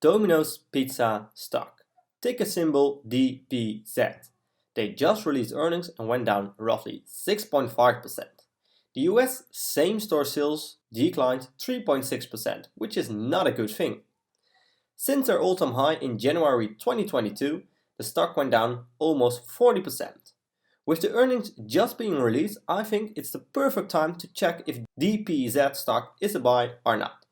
Domino's Pizza stock. Ticker symbol DPZ. They just released earnings and went down roughly 6.5%. The US same-store sales declined 3.6%, which is not a good thing. Since their all-time high in January 2022, the stock went down almost 40%. With the earnings just being released, I think it's the perfect time to check if DPZ stock is a buy or not.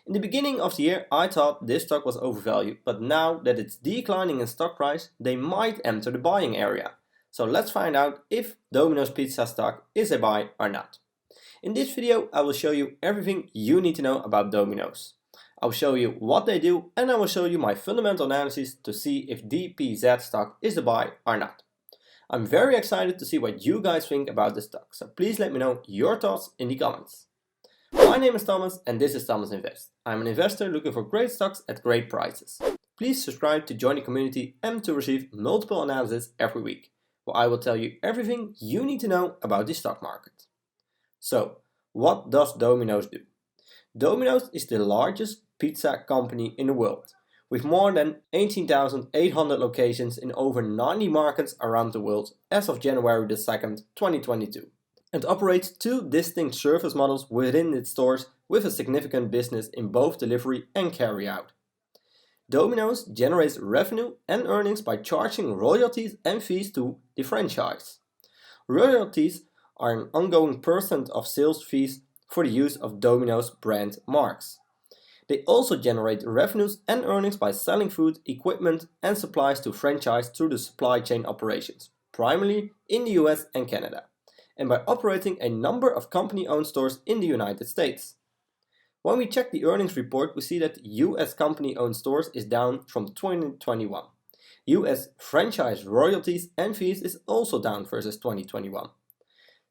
In the beginning of the year, I thought this stock was overvalued, but now that it's declining in stock price, they might enter the buying area. So let's find out if Domino's Pizza stock is a buy or not. In this video, I will show you everything you need to know about Domino's. I will show you what they do and I will show you my fundamental analysis to see if DPZ stock is a buy or not. I'm very excited to see what you guys think about this stock, so please let me know your thoughts in the comments. My name is Thomas and this is Thomas Invest. I'm an investor looking for great stocks at great prices. Please subscribe to join the community and to receive multiple analyses every week, where I will tell you everything you need to know about the stock market. So, what does Domino's do? Domino's is the largest pizza company in the world, with more than 18,800 locations in over 90 markets around the world as of January 2nd, 2022. And operates two distinct service models within its stores with a significant business in both delivery and carry-out. Domino's generates revenue and earnings by charging royalties and fees to the franchise. Royalties are an ongoing percent of sales fees for the use of Domino's brand marks. They also generate revenues and earnings by selling food, equipment and supplies to franchise through the supply chain operations, primarily in the US and Canada, and by operating a number of company-owned stores in the United States. When we check the earnings report, we see that US company-owned stores is down from 2021. US franchise royalties and fees is also down versus 2021.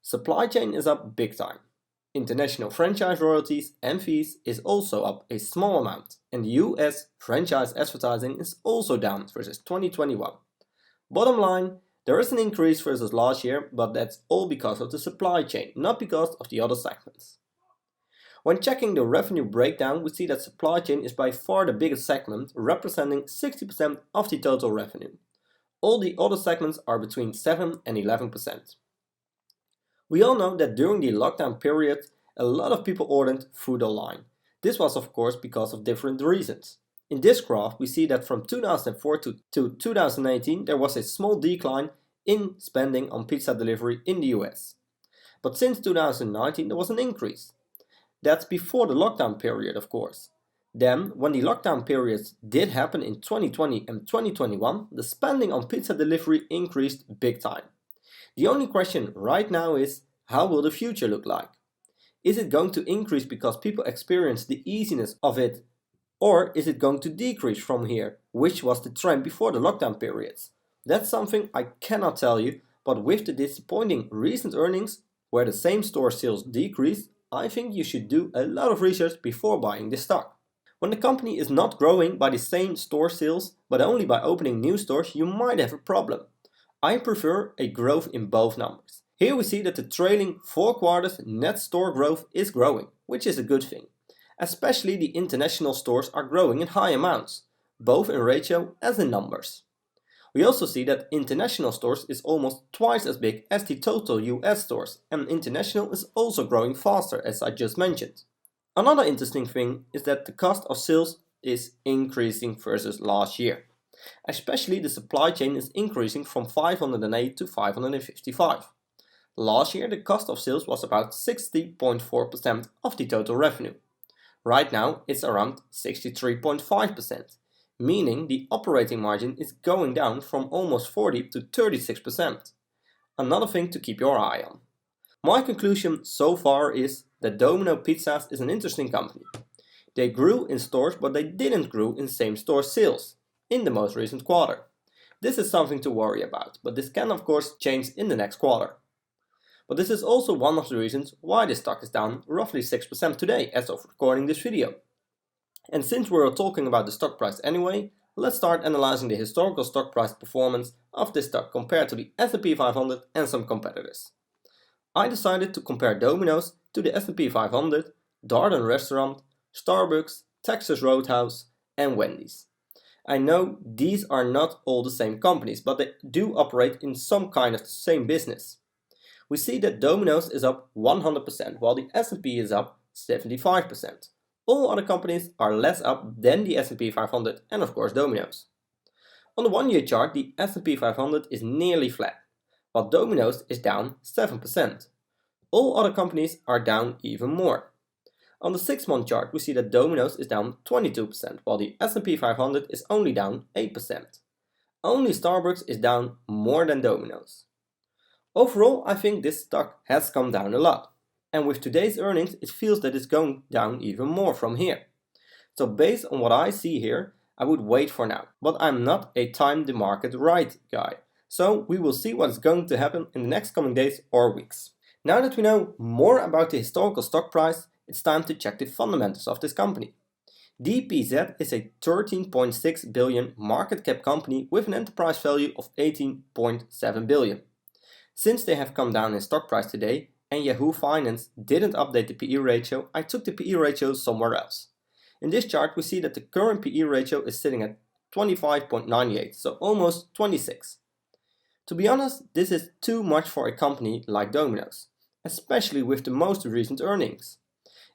Supply chain is up big time. International franchise royalties and fees is also up a small amount, and the US franchise advertising is also down versus 2021. Bottom line, there is an increase versus last year, but that's all because of the supply chain, not because of the other segments. When checking the revenue breakdown, we see that supply chain is by far the biggest segment, representing 60% of the total revenue. All the other segments are between 7 and 11%. We all know that during the lockdown period, a lot of people ordered food online. This was of course because of different reasons. In this graph, we see that from 2004 to 2018, there was a small decline in spending on pizza delivery in the US. But since 2019, there was an increase. That's before the lockdown period, of course. Then, when the lockdown periods did happen in 2020 and 2021, the spending on pizza delivery increased big time. The only question right now is, how will the future look like? Is it going to increase because people experience the easiness of it? Or is it going to decrease from here, which was the trend before the lockdown periods? That's something I cannot tell you, but with the disappointing recent earnings, where the same store sales decreased, I think you should do a lot of research before buying this stock. When the company is not growing by the same store sales, but only by opening new stores, you might have a problem. I prefer a growth in both numbers. Here we see that the trailing 4 quarters net store growth is growing, which is a good thing. Especially the international stores are growing in high amounts, both in ratio as in numbers. We also see that international stores is almost twice as big as the total US stores, and international is also growing faster, as I just mentioned. Another interesting thing is that the cost of sales is increasing versus last year. Especially the supply chain is increasing from 508 to 555. Last year the cost of sales was about 60.4% of the total revenue. Right now it's around 63.5%, meaning the operating margin is going down from almost 40 to 36%. Another thing to keep your eye on. My conclusion so far is that Domino Pizzas is an interesting company. They grew in stores, but they didn't grow in same-store sales in the most recent quarter. This is something to worry about, but this can of course change in the next quarter. But this is also one of the reasons why the stock is down roughly 6% today as of recording this video. And since we're talking about the stock price anyway, let's start analyzing the historical stock price performance of this stock compared to the S&P 500 and some competitors. I decided to compare Domino's to the S&P 500, Darden Restaurant, Starbucks, Texas Roadhouse, and Wendy's. I know these are not all the same companies, but they do operate in some kind of the same business. We see that Domino's is up 100%, while the S&P is up 75%. All other companies are less up than the S&P 500 and of course Domino's. On the 1-year chart, the S&P 500 is nearly flat, while Domino's is down 7%. All other companies are down even more. On the 6-month chart, we see that Domino's is down 22%, while the S&P 500 is only down 8%. Only Starbucks is down more than Domino's. Overall, I think this stock has come down a lot. And with today's earnings, it feels that it's going down even more from here. So based on what I see here, I would wait for now. But I'm not a time the market right guy. So we will see what's going to happen in the next coming days or weeks. Now that we know more about the historical stock price, it's time to check the fundamentals of this company. DPZ is a 13.6 billion market cap company with an enterprise value of 18.7 billion. Since they have come down in stock price today and Yahoo Finance didn't update the PE ratio, I took the PE ratio somewhere else. In this chart we see that the current PE ratio is sitting at 25.98, so almost 26. To be honest, this is too much for a company like Domino's, especially with the most recent earnings.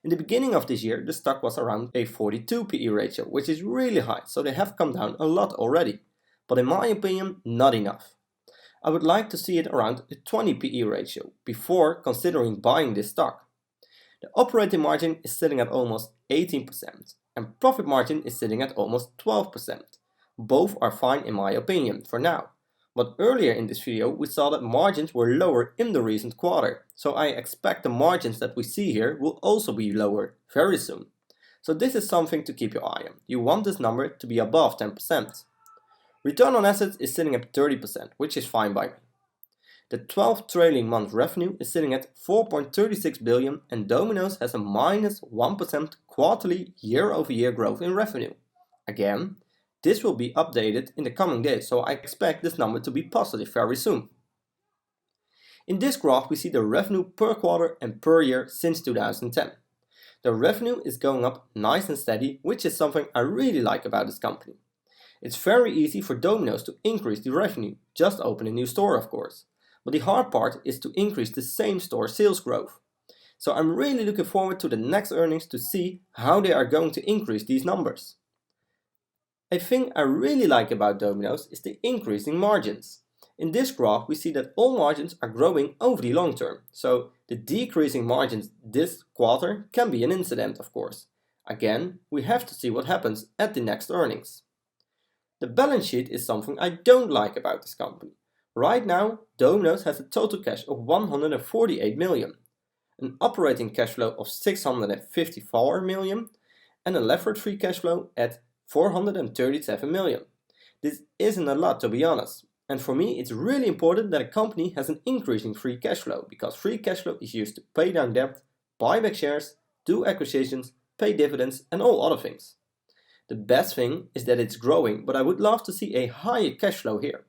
In the beginning of this year, the stock was around a 42 PE ratio, which is really high, so they have come down a lot already. But in my opinion, not enough. I would like to see it around a 20 PE ratio before considering buying this stock. The operating margin is sitting at almost 18% and profit margin is sitting at almost 12%. Both are fine in my opinion for now. But earlier in this video we saw that margins were lower in the recent quarter, so I expect the margins that we see here will also be lower very soon. So this is something to keep your eye on. You want this number to be above 10%. Return on assets is sitting at 30%, which is fine by me. The 12th trailing month revenue is sitting at 4.36 billion and Domino's has a minus 1% quarterly year-over-year growth in revenue. Again, this will be updated in the coming days, so I expect this number to be positive very soon. In this graph we see the revenue per quarter and per year since 2010. The revenue is going up nice and steady, which is something I really like about this company. It's very easy for Domino's to increase the revenue, just open a new store of course. But the hard part is to increase the same store sales growth. So I'm really looking forward to the next earnings to see how they are going to increase these numbers. A thing I really like about Domino's is the increasing margins. In this graph we see that all margins are growing over the long term, so the decreasing margins this quarter can be an incident of course. Again, we have to see what happens at the next earnings. The balance sheet is something I don't like about this company. Right now, Domino's has a total cash of 148 million, an operating cash flow of 654 million, and a leverage-free cash flow at 437 million. This isn't a lot to be honest, and for me it's really important that a company has an increasing free cash flow, because free cash flow is used to pay down debt, buy back shares, do acquisitions, pay dividends and all other things. The best thing is that it's growing, but I would love to see a higher cash flow here.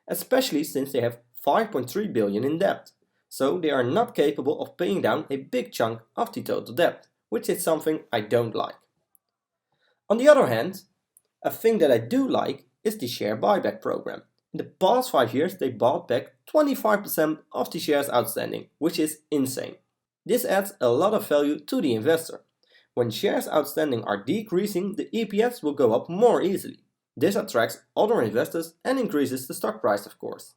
Especially since they have 5.3 billion in debt, so they are not capable of paying down a big chunk of the total debt, which is something I don't like. On the other hand, a thing that I do like is the share buyback program. In the past 5 years they bought back 25% of the shares outstanding, which is insane. This adds a lot of value to the investor. When shares outstanding are decreasing, the EPS will go up more easily. This attracts other investors and increases the stock price of course.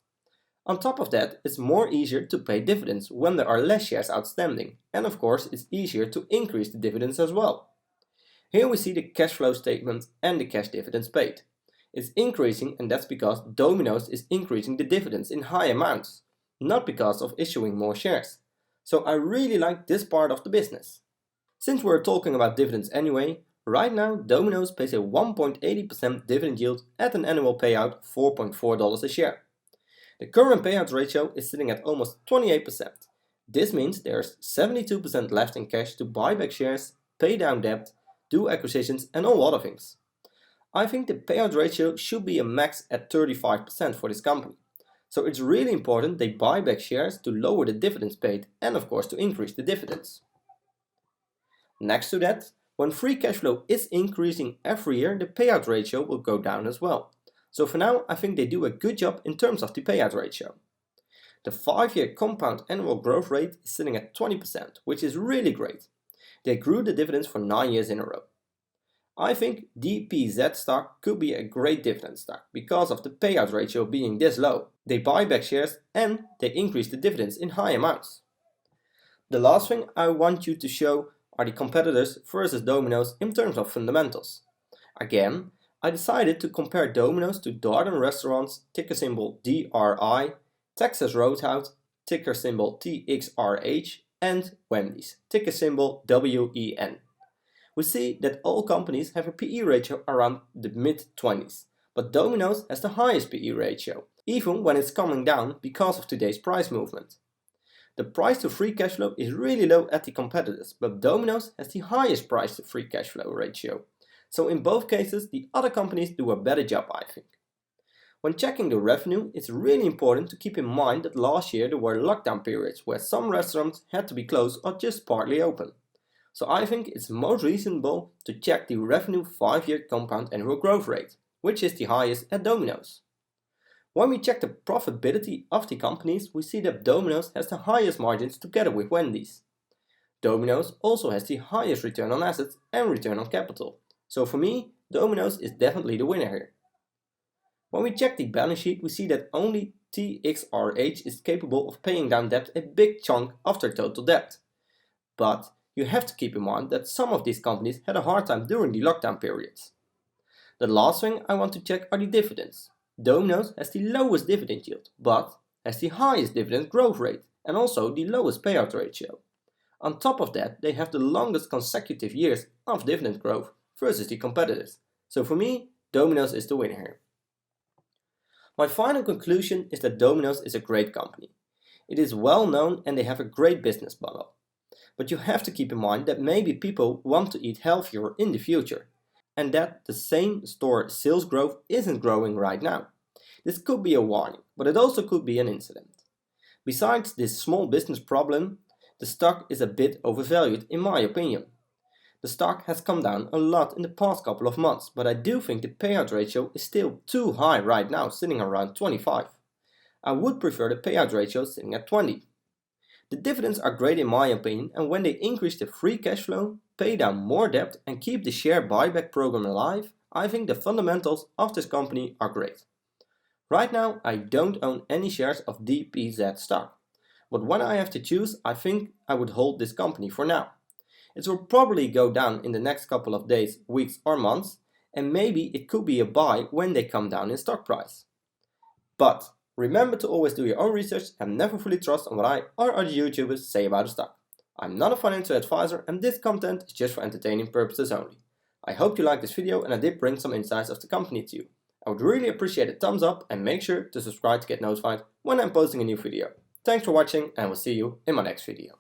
On top of that, it's more easier to pay dividends when there are less shares outstanding, and of course it's easier to increase the dividends as well. Here we see the cash flow statement and the cash dividends paid. It's increasing and that's because Domino's is increasing the dividends in high amounts, not because of issuing more shares. So I really like this part of the business. Since we're talking about dividends anyway, right now Domino's pays a 1.80% dividend yield at an annual payout of $4.4 a share. The current payout ratio is sitting at almost 28%. This means there's 72% left in cash to buy back shares, pay down debt, do acquisitions and all other things. I think the payout ratio should be a max at 35% for this company. So it's really important they buy back shares to lower the dividends paid and of course to increase the dividends. Next to that, When free cash flow is increasing every year, the payout ratio will go down as well. So for now, I think they do a good job in terms of the payout ratio. The 5-year compound annual growth rate is sitting at 20%, which is really great. They grew the dividends for 9 years in a row. I think DPZ stock could be a great dividend stock because of the payout ratio being this low. They buy back shares and they increase the dividends in high amounts. The last thing I want you to show are the competitors versus Domino's in terms of fundamentals. Again, I decided to compare Domino's to Darden Restaurants, ticker symbol DRI, Texas Roadhouse, ticker symbol TXRH, and Wendy's, ticker symbol WEN. We see that all companies have a PE ratio around the mid-20s, but Domino's has the highest PE ratio, even when it's coming down because of today's price movement. The price to free cash flow is really low at the competitors, but Domino's has the highest price to free cash flow ratio. So in both cases, the other companies do a better job, I think. When checking the revenue, it's really important to keep in mind that last year there were lockdown periods where some restaurants had to be closed or just partly open. So I think it's most reasonable to check the revenue 5-year compound annual growth rate, which is the highest at Domino's. When we check the profitability of the companies, we see that Domino's has the highest margins together with Wendy's. Domino's also has the highest return on assets and return on capital. So for me, Domino's is definitely the winner here. When we check the balance sheet, we see that only TXRH is capable of paying down debt a big chunk of their total debt. But you have to keep in mind that some of these companies had a hard time during the lockdown periods. The last thing I want to check are the dividends. Domino's has the lowest dividend yield, but has the highest dividend growth rate and also the lowest payout ratio. On top of that, they have the longest consecutive years of dividend growth versus the competitors. So for me, Domino's is the winner here. My final conclusion is that Domino's is a great company. It is well known and they have a great business model. But you have to keep in mind that maybe people want to eat healthier in the future, and that the same store sales growth isn't growing right now. This could be a warning, but it also could be an incident. Besides this small business problem, the stock is a bit overvalued in my opinion. The stock has come down a lot in the past couple of months, but I do think the payout ratio is still too high right now, sitting around 25. I would prefer the payout ratio sitting at 20. The dividends are great in my opinion, and when they increase the free cash flow, pay down more debt and keep the share buyback program alive, I think the fundamentals of this company are great. Right now I don't own any shares of DPZ stock, but when I have to choose, I think I would hold this company for now. It will probably go down in the next couple of days, weeks or months, and maybe it could be a buy when they come down in stock price. But remember to always do your own research and never fully trust on what I or other YouTubers say about a stock. I'm not a financial advisor and this content is just for entertaining purposes only. I hope you liked this video and I did bring some insights of the company to you. I would really appreciate a thumbs up and make sure to subscribe to get notified when I'm posting a new video. Thanks for watching and I will see you in my next video.